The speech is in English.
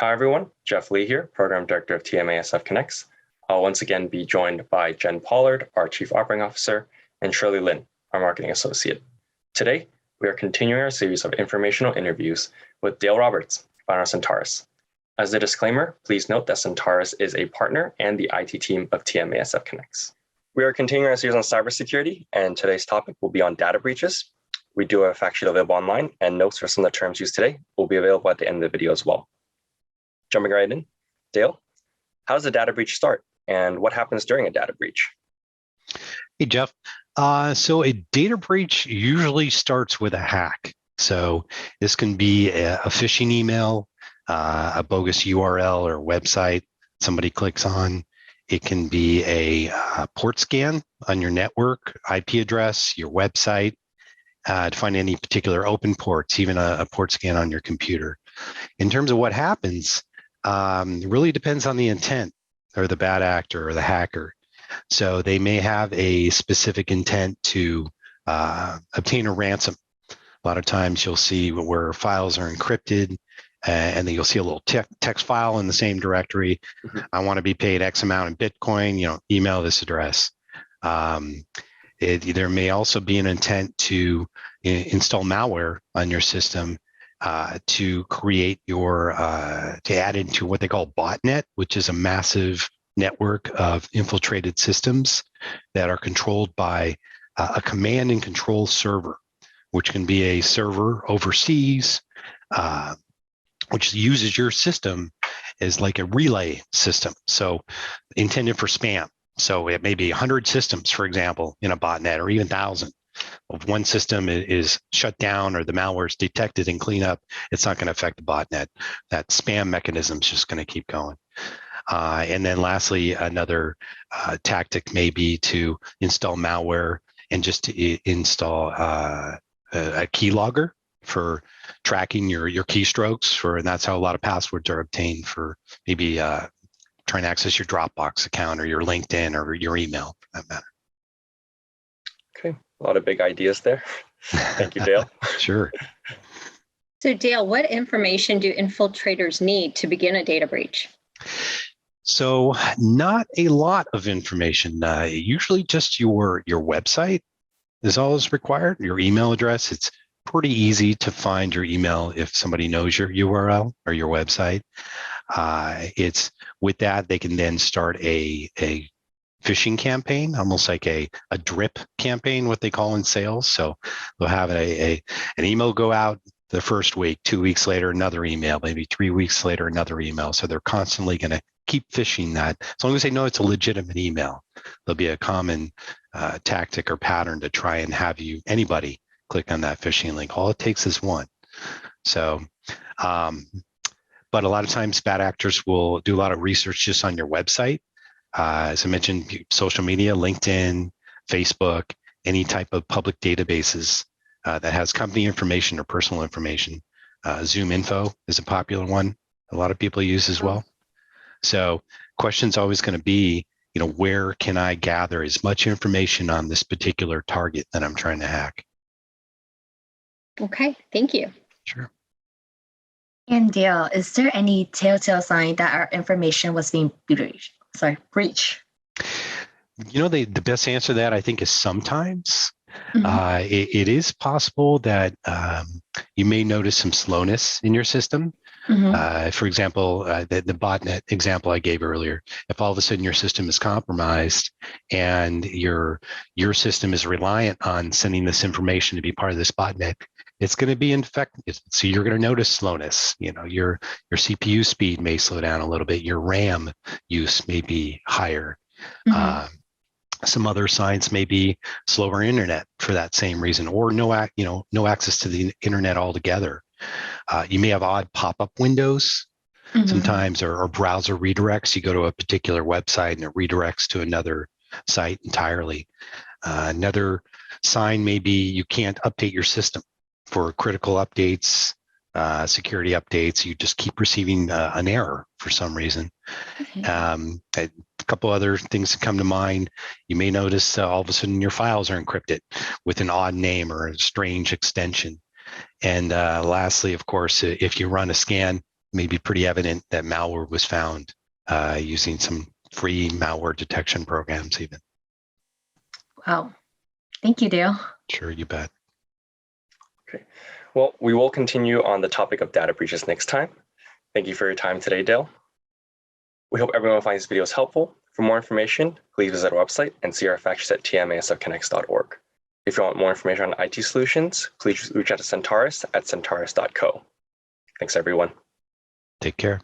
Hi, everyone. Jeff Lee here, Program Director of TMASF Connects. I'll once again be joined by Jen Pollard, our Chief Operating Officer, and Shirley Lin, our Marketing Associate. Today, we are continuing our series of informational interviews with Dale Roberts, founder of Centarus. As a disclaimer, please note that Centarus is a partner and the IT team of TMASF Connects. We are continuing our series on cybersecurity, and today's topic will be on data breaches. We do have a fact sheet available online, and notes for some of the terms used today will be available at the end of the video as well. Jumping right in, Dale, how does a data breach start, and what happens during a data breach? Hey, Jeff. So a data breach usually starts with a hack. So this can be a phishing email, a bogus URL or website somebody clicks on. It can be a port scan on your network, IP address, your website, to find any particular open ports, even a port scan on your computer. In terms of what happens, it really depends on the intent or the bad actor or the hacker. So they may have a specific intent to obtain a ransom. A lot of times you'll see where files are encrypted, and then you'll see a little text file in the same directory. I want to be paid X amount in Bitcoin, email this address. There may also be an intent to install malware on your system to create to add into what they call botnet, which is a massive network of infiltrated systems that are controlled by a command and control server, which can be a server overseas, which uses your system as like a relay system. So intended for spam. So it may be 100 systems, for example, in a botnet, or even 1,000. If one system is shut down or the malware is detected and clean up, it's not going to affect the botnet. That spam mechanism is just going to keep going. And then lastly, another tactic may be to install malware and just to install a keylogger for tracking your keystrokes, and that's how a lot of passwords are obtained, for maybe trying to access your Dropbox account or your LinkedIn or your email, for that matter. Okay, a lot of big ideas there. Thank you, Dale. Sure. So Dale, what information do infiltrators need to begin a data breach? So not a lot of information. Usually just your website is all that's required, your email address. It's pretty easy to find your email if somebody knows your URL or your website. It's with that, they can then start a phishing campaign, almost like a drip campaign, what they call in sales. So they'll have an email go out the first week, 2 weeks later, another email, maybe 3 weeks later, another email. So they're constantly going to keep phishing that. As long as they know it's a legitimate email, there'll be a common tactic or pattern to try and have anybody click on that phishing link. All it takes is one. So, but a lot of times bad actors will do a lot of research just on your website. As I mentioned, social media, LinkedIn, Facebook, any type of public databases that has company information or personal information. Zoom Info is a popular one a lot of people use as well. So question's always going to be, where can I gather as much information on this particular target that I'm trying to hack? Okay, thank you. Sure. And Dale, is there any telltale sign that our information was being breached? The best answer to that, I think, is sometimes. It is possible that you may notice some slowness in your system. For example, the botnet example I gave earlier, if all of a sudden your system is compromised and your system is reliant on sending this information to be part of this botnet, it's going to be infected. So you're going to notice slowness. Your CPU speed may slow down a little bit. Your RAM use may be higher. Some other signs may be slower internet for that same reason, or no access to the internet altogether. You may have odd pop-up windows sometimes, or browser redirects. You go to a particular website and it redirects to another site entirely. Another sign may be you can't update your system for critical updates, security updates. You just keep receiving an error for some reason. A couple other things that come to mind. You may notice all of a sudden your files are encrypted with an odd name or a strange extension. And lastly, of course, if you run a scan maybe pretty evident that malware was found using some free malware detection programs even. Wow. Thank you, Dale. Sure, you bet. Okay. Well, we will continue on the topic of data breaches next time. Thank you for your time today, Dale. We hope everyone finds these videos helpful. For more information, please visit our website and see our fact sheets at tmasfconnects.org. If you want more information on IT solutions, please reach out to Centarus at centarus.co. Thanks, everyone. Take care.